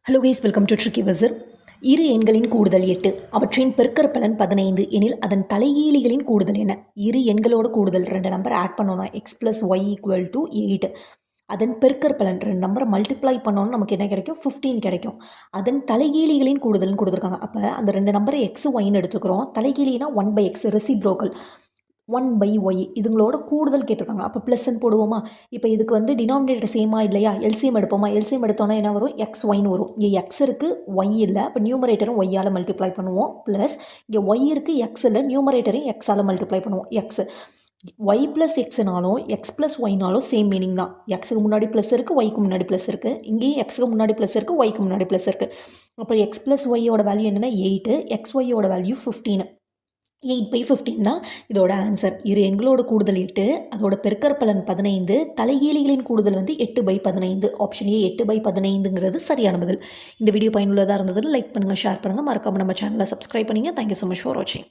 Hello guys, welcome to tricky வசர். இரு எண்களின் கூடுதல் 8, அவற்றின் பெருக்கற்பலன் 15 எனில் அதன் தலைகீழிகளின் கூடுதல் என்ன? இரு எண்களோட கூடுதல் 2 நம்பர் ஆட் பண்ணோன்னா x + y = 8. அதன் பெருக்கற்பலன் 2 நம்பரை மல்டிப்ளை பண்ணோன்னா நமக்கு என்ன கிடைக்கும்? 15 கிடைக்கும். அதன் தலைகீழிகளின் கூடுதல்னு கொடுத்துருக்காங்க. அப்போ அந்த 2 நம்பரை x yன்னு எடுத்துக்கிறோம். தலைகீழினா 1/x ரெசிப்ரோக்கல் 1/y இதுங்களோட கூடுதல் கேட்டிருக்காங்க. அப்போ ப்ளஸ்ன்னு போடுவோமா? இப்போ இதுக்கு வந்து டினாமினேட்டர் சேமா இல்லையா? எல்சிஎம் எடுப்போமா? எல்சிஎம் எடுத்தோன்னா என்ன வரும்? எக்ஸ் ஒய்ன்னு வரும். இங்கே எக்ஸ் இருக்குது, ஒய் இல்லை. அப்போ நியூமரேட்டரும் ஒய்யால் மல்டிப்ளை பண்ணுவோம். ப்ளஸ் இங்கே ஒய் இருக்குது, எக்ஸ் இல்லை. நியூமரேட்டரையும் எக்ஸால் மல்டிப்ளை பண்ணுவோம். எக்ஸ் ஒய் ப்ளஸ் எக்ஸ்னாலும் எக்ஸ் ப்ளஸ் ஒய்னாலும் சேம் மீனிங் தான். எக்ஸுக்கு முன்னாடி ப்ளஸ் இருக்குது, ஒய்க்கு முன்னாடி ப்ளஸ் இருக்குது. இங்கேயும் எக்ஸுக்கு முன்னாடி ப்ளஸ் இருக்குது, ஒய்க்கு முன்னாடி ப்ளஸ் இருக்குது. அப்போ எக்ஸ் ப்ளஸ் ஒய்யோட வேல்யூ என்னென்னா 8, எக்ஸ் ஒய்யோட வேல்யூ 15. 8/15 தான் இதோட ஆன்சர். இரு எண்களோட கூடுதல் 8, அதோட பெருக்கற்பலன் 15, தலைகீழிகளின் கூடுதல் வந்து 8/15. ஆப்ஷன் ஏ 8/15ங்கிறது சரியான பதில். இந்த வீடியோ பயனுள்ளதாக இருந்ததுன்னு லைக் பண்ணுங்கள், ஷேர் பண்ணுங்கள், மறக்காமல் நம்ம சேனலை சப்ஸ்கிரைப் பண்ணுங்கள். தேங்க்யூ ஸோ மச் ஃபார் வாட்சிங்.